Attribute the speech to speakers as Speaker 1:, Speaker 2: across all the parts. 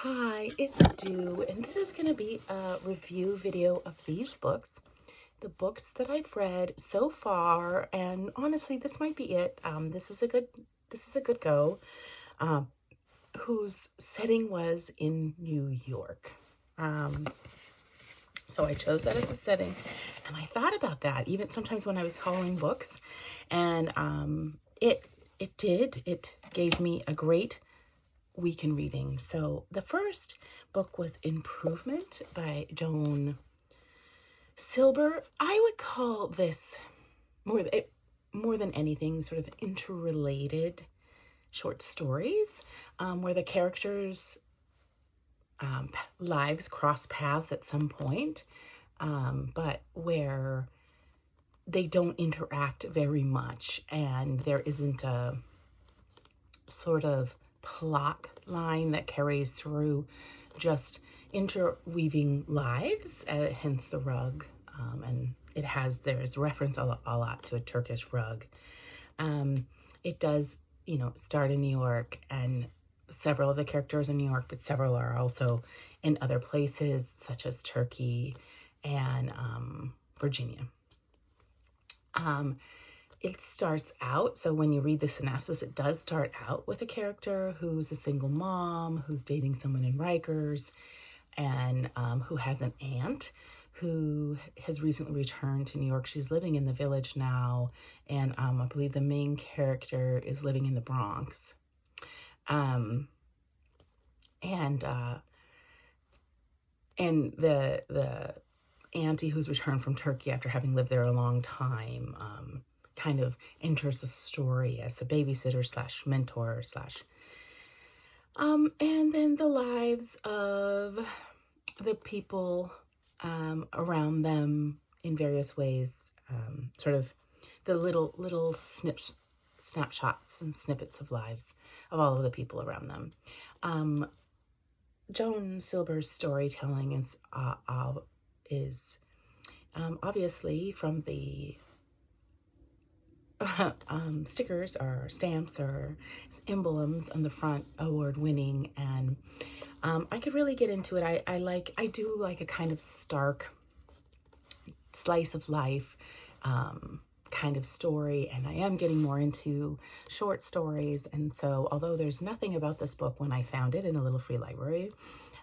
Speaker 1: Hi, it's Stu, and this is going to be a review video of these books, the books that I've read so far, and honestly, this might be it. This is a good go. Um, whose setting was in New York. Um, so I chose that as a setting, and I thought about that even sometimes when I was hauling books, and it gave me a great week in reading. So the first book was Improvement by Joan Silber. I would call this more than anything sort of interrelated short stories, where the characters' lives cross paths at some point, but where they don't interact very much, and there isn't a sort of plot line that carries through, just interweaving lives, hence the rug. And there's reference a lot to a Turkish rug. It does, start in New York, and several of the characters in New York, but several are also in other places, such as Turkey and Virginia. It starts out, so when you read the synopsis, it does start out with a character who's a single mom, who's dating someone in Rikers, and who has an aunt who has recently returned to New York. She's living in the Village now, and I believe the main character is living in the Bronx. Um, and uh, and the auntie who's returned from Turkey after having lived there a long time, kind of enters the story as a babysitter slash mentor slash, and then the lives of the people around them in various ways, sort of the little snapshots and snippets of lives of all of the people around them. Joan Silber's storytelling is obviously from the stickers or stamps or emblems on the front, award-winning, and I could really get into it. I do like a kind of stark slice of life kind of story, and I am getting more into short stories. And so, although there's nothing about this book when I found it in a little free library,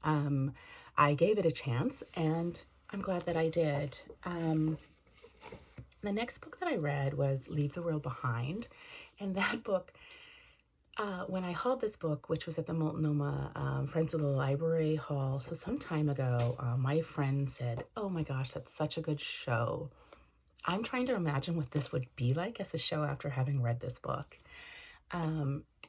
Speaker 1: I gave it a chance, and I'm glad that I did. The next book that I read was Leave the World Behind, and that book, when I hauled this book, which was at the Multnomah Friends of the Library Hall, so some time ago, my friend said, "Oh my gosh, that's such a good show." I'm trying to imagine what this would be like as a show after having read this book.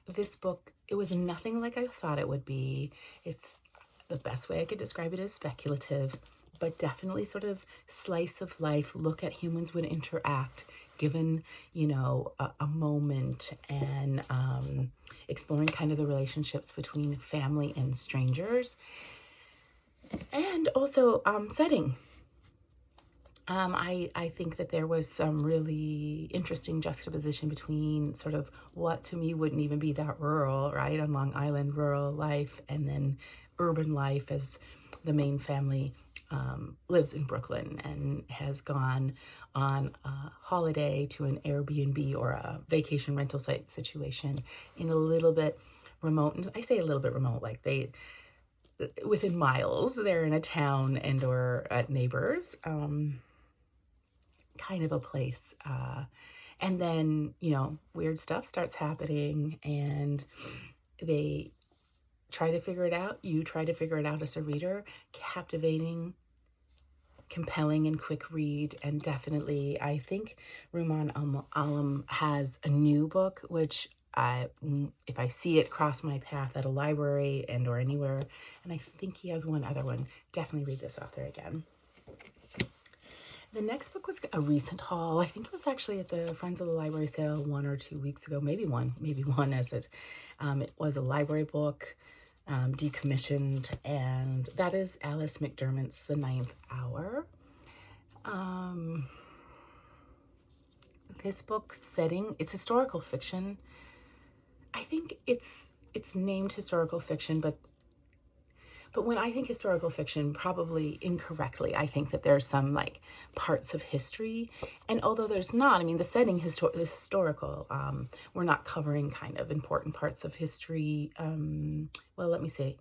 Speaker 1: This book, it was nothing like I thought it would be. It's the best way I could describe it is speculative, but definitely sort of slice of life, look at humans would interact given, a moment, and exploring kind of the relationships between family and strangers, and also setting. I think that there was some really interesting juxtaposition between sort of what to me wouldn't even be that rural, right, on Long Island, rural life, and then urban life as the main family lives in Brooklyn and has gone on a holiday to an Airbnb or a vacation rental site situation in a little bit remote, and I say a little bit remote, like within miles, they're in a town and or at neighbors. Kind of a place. And then, weird stuff starts happening, and they try to figure it out. You try to figure it out as a reader. Captivating, compelling, and quick read. And definitely, I think Rumaan Alam has a new book, which if I see it cross my path at a library and or anywhere, and I think he has one other one, definitely read this author again. The next book was a recent haul. I think it was actually at the Friends of the Library sale 1 or 2 weeks ago, maybe one as it was a library book, decommissioned, and that is Alice McDermott's The Ninth Hour. This book's setting, it's historical fiction. I think it's named historical fiction, but But when I think historical fiction, probably incorrectly, I think that there's some like parts of history. And although there's not, I mean, the setting is historical. We're not covering kind of important parts of history. Well, let me say,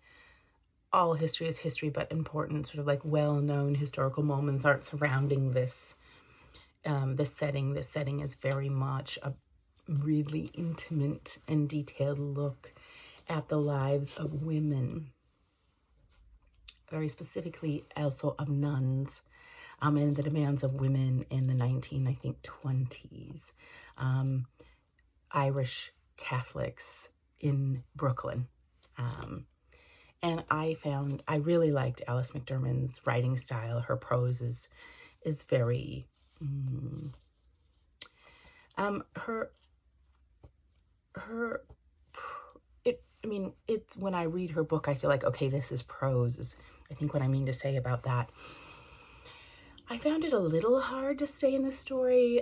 Speaker 1: all history is history, but important sort of like well-known historical moments aren't surrounding this setting. This setting is very much a really intimate and detailed look at the lives of women, very specifically also of nuns, and the demands of women in the 20s, Irish Catholics in Brooklyn. And I really liked Alice McDermand's writing style. Her prose is very, her, I mean, it's when I read her book, I feel like, okay, this is prose, is I think what I mean to say about that. I found it a little hard to stay in the story,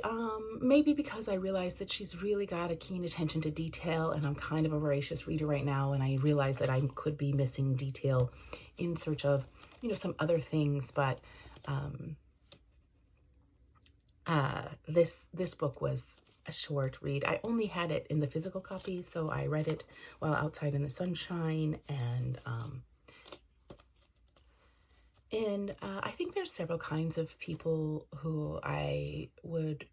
Speaker 1: maybe because I realized that she's really got a keen attention to detail, and I'm kind of a voracious reader right now, and I realize that I could be missing detail in search of, some other things, but this book was a short read. I only had it in the physical copy, so I read it while outside in the sunshine, and I think there's several kinds of people who I would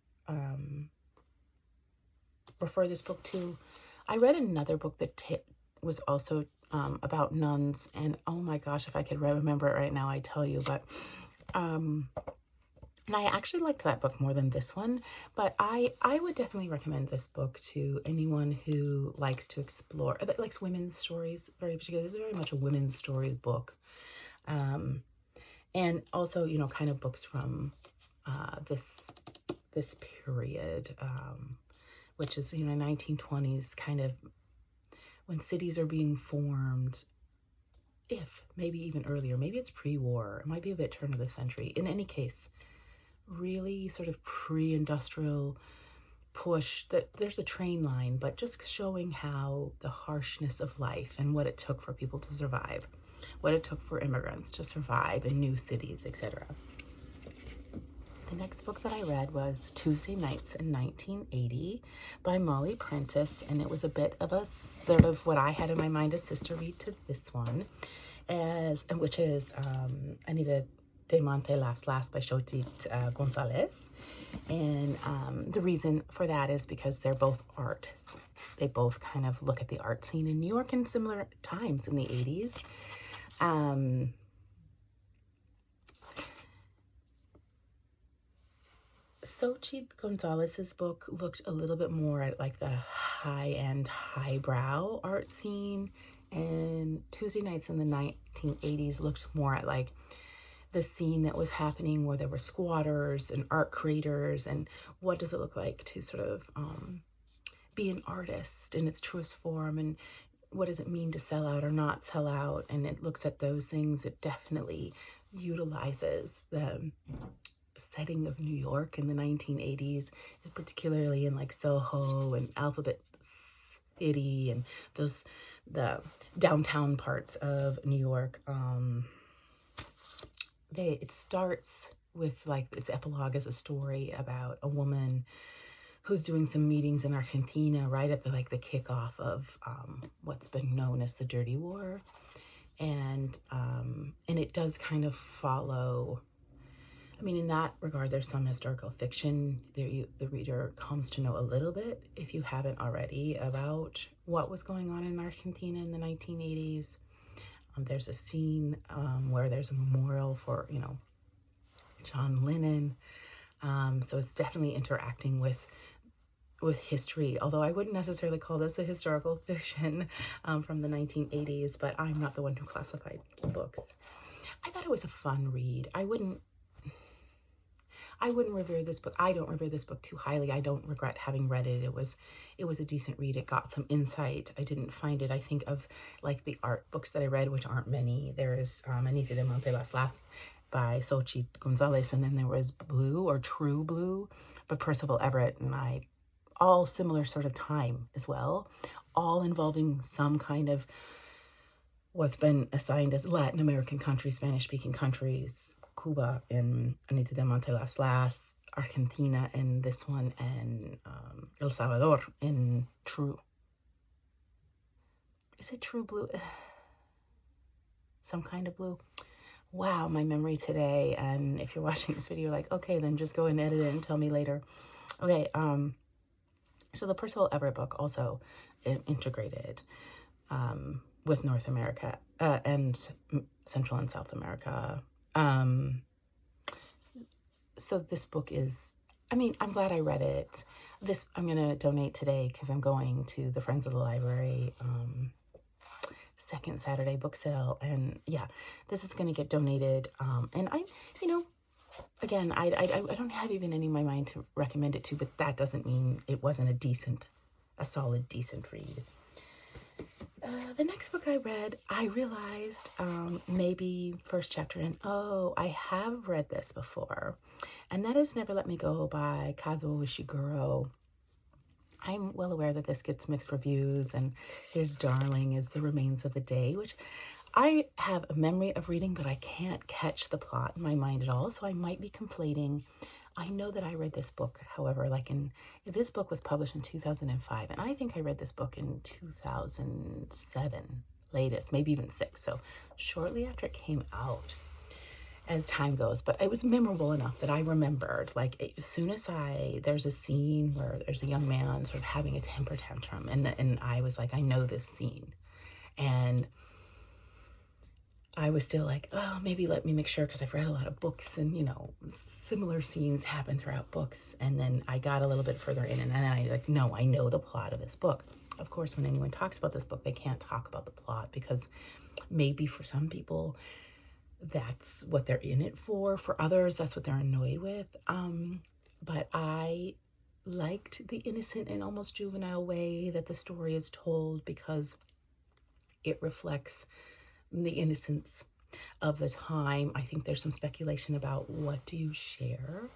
Speaker 1: refer this book to. I read another book that was also about nuns, and oh my gosh, if I could remember it right now, I'd tell you, but and I actually liked that book more than this one, but I would definitely recommend this book to anyone who likes to explore, that likes women's stories very particularly. This is very much a women's story book. And also, kind of books from this period, which is, 1920s, kind of when cities are being formed, if maybe even earlier, maybe it's pre-war, it might be a bit turn of the century. In any case, really sort of pre-industrial push that there's a train line, but just showing how the harshness of life and what it took for people to survive, what it took for immigrants to survive in new cities, etc. The next book that I read was Tuesday Nights in 1980 by Molly Prentice, and it was a bit of a sort of what I had in my mind a sister read to this one, which is Anita de Monte Last by Xochitl Gonzalez. And the reason for that is because they're both art. They both kind of look at the art scene in New York in similar times in the 80s. Xochitl Gonzalez's book looked a little bit more at like the high-end, highbrow art scene, and Tuesday Nights in the 1980s looked more at like the scene that was happening where there were squatters and art creators, and what does it look like to sort of be an artist in its truest form, and what does it mean to sell out or not sell out. And it looks at those things. It definitely utilizes the setting of New York in the 1980s, particularly in like Soho and Alphabet City and the downtown parts of New York. It starts with like its epilogue as a story about a woman who's doing some meetings in Argentina right at the kickoff of what's been known as the Dirty War, and it does kind of follow. I mean, in that regard, there's some historical fiction. The reader comes to know a little bit, if you haven't already, about what was going on in Argentina in the 1980s. There's a scene where there's a memorial for, John Lennon. So it's definitely interacting with history, although I wouldn't necessarily call this a historical fiction from the 1980s, but I'm not the one who classified books. I thought it was a fun read. I wouldn't revere this book. I don't revere this book too highly. I don't regret having read it. It was a decent read. It got some insight. I didn't find it, I think, of like the art books that I read, which aren't many. There's Anita de Monte Last by Xochitl Gonzalez, and then there was Blue or True Blue by Percival Everett, and all similar sort of time as well, all involving some kind of what's been assigned as Latin American countries, Spanish-speaking countries, Cuba in Anita de Montelas Las, Argentina in this one, and El Salvador in True. Is it True Blue? Some kind of blue. Wow, my memory today. And if you're watching this video, you're like, okay, then just go and edit it and tell me later. Okay, so the Percival Everett book also integrated with North America and Central and South America. So this book is, I mean, I'm glad I read it. This I'm going to donate today because I'm going to the Friends of the Library second Saturday book sale. And yeah, this is going to get donated. And I, you know, again, I don't have even any in my mind to recommend it to, but that doesn't mean it wasn't a solid, decent read. The next book I read, I realized maybe first chapter in, oh, I have read this before. And that is Never Let Me Go by Kazuo Ishiguro. I'm well aware that this gets mixed reviews, and his darling is The Remains of the Day, which I have a memory of reading, but I can't catch the plot in my mind at all, so I might be conflating. I know that I read this book, however, this book was published in 2005, and I think I read this book in 2007, latest, maybe even 6, so shortly after it came out, as time goes. But it was memorable enough that I remembered, like, as soon as there's a scene where there's a young man sort of having a temper tantrum, and I was like, I know this scene, and I was still like, oh, maybe let me make sure, because I've read a lot of books, and, you know, similar scenes happen throughout books. And then I got a little bit further in, and then I like, no, I know the plot of this book. Of course, when anyone talks about this book, they can't talk about the plot, because maybe for some people, that's what they're in it for. For others, that's what they're annoyed with. But I liked the innocent and almost juvenile way that the story is told, because it reflects the innocence of the time. I think there's some speculation about what do you share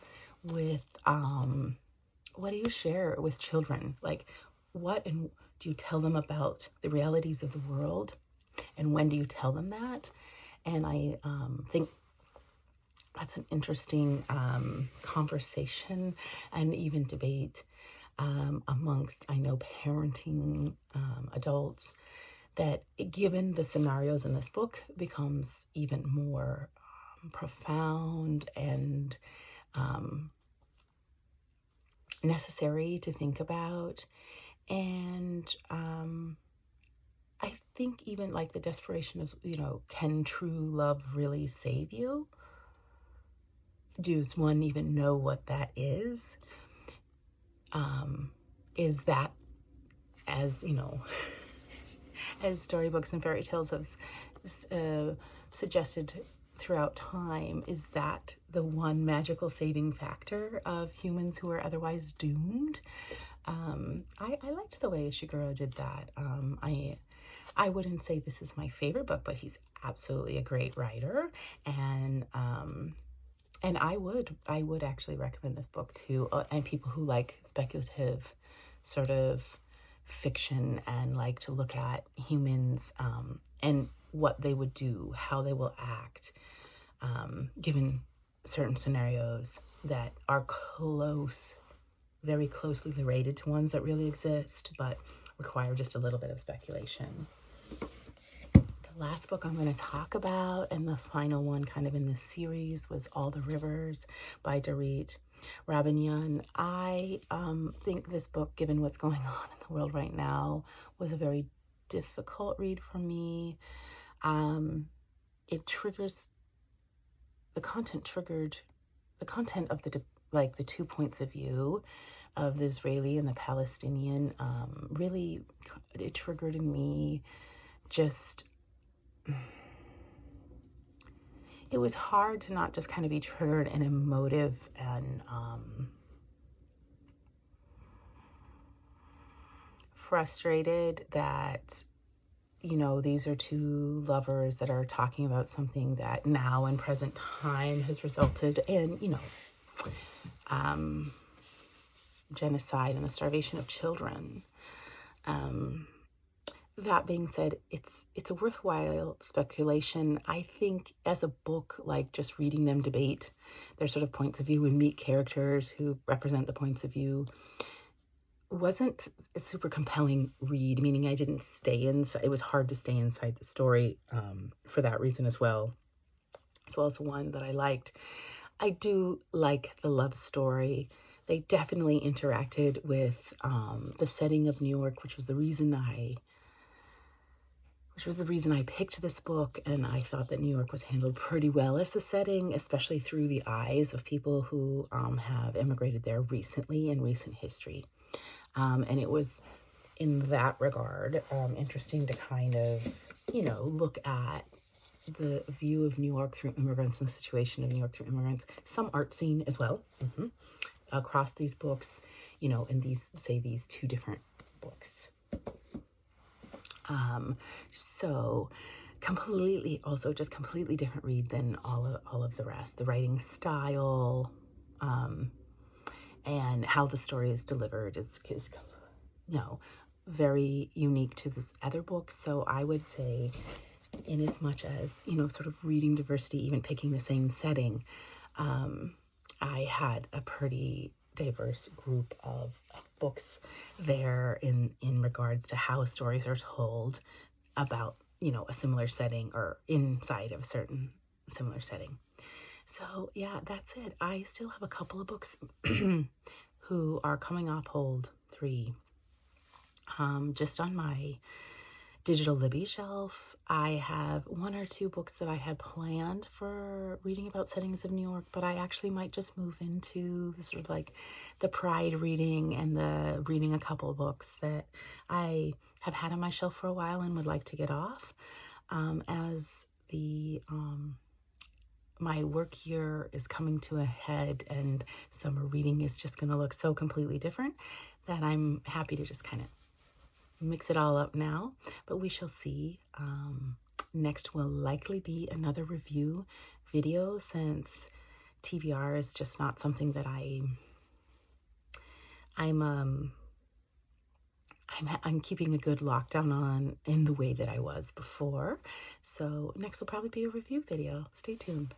Speaker 1: with children? Like, what and do you tell them about the realities of the world? And when do you tell them that? And I think that's an interesting conversation and even debate amongst, I know, parenting adults, that given the scenarios in this book becomes even more profound and necessary to think about. And I think even like the desperation of, you know, can true love really save you? Does one even know what that is? Is that, as you know, as storybooks and fairy tales have suggested throughout time, is that the one magical saving factor of humans who are otherwise doomed? I liked the way Ishiguro did that. I wouldn't say this is my favorite book, but he's absolutely a great writer, and I would actually recommend this book to and people who like speculative sort of fiction and like to look at humans and what they would do, how they will act, given certain scenarios that are very closely related to ones that really exist, but require just a little bit of speculation. The last book I'm going to talk about, and the final one kind of in this series, was All the Rivers by Dorit Rabinian. I think this book, given what's going on in the world right now, was a very difficult read for me. It triggers, the content triggered, the content of the 2 points of view of the Israeli and the Palestinian, really, it triggered in me just, it was hard to not just kind of be triggered and emotive and frustrated that, you know, these are two lovers that are talking about something that now in present time has resulted in, you know, genocide and the starvation of children. That being said, it's a worthwhile speculation. I think as a book, like just reading them debate their sort of points of view and meet characters who represent the points of view wasn't a super compelling read, meaning I didn't stay inside. It was hard to stay inside the story for that reason as well as the one that I liked. I do like the love story. They definitely interacted with the setting of New York, which was the reason I picked this book, and I thought that New York was handled pretty well as a setting, especially through the eyes of people who have immigrated there recently in recent history. And it was, in that regard, interesting to kind of, look at the view of New York through immigrants and the situation of New York through immigrants. Some art scene as well, across these books, in these two different books. So completely different read than all of the rest. The writing style, and how the story is delivered is very unique to this other book. So I would say, in as much as, sort of reading diversity, even picking the same setting, I had a pretty diverse group of books there in regards to how stories are told about, a similar setting or inside of a certain similar setting. So yeah, that's it. I still have a couple of books who are coming off hold 3, just on my digital Libby shelf. I have 1 or 2 books that I had planned for reading about settings of New York, but I actually might just move into the sort of like the Pride reading and the reading a couple of books that I have had on my shelf for a while and would like to get off, as the my work year is coming to a head and summer reading is just going to look so completely different that I'm happy to just kind of mix it all up now, but we shall see. Next will likely be another review video, since TBR is just not something that I'm keeping a good lockdown on in the way that I was before. So next will probably be a review video. Stay tuned.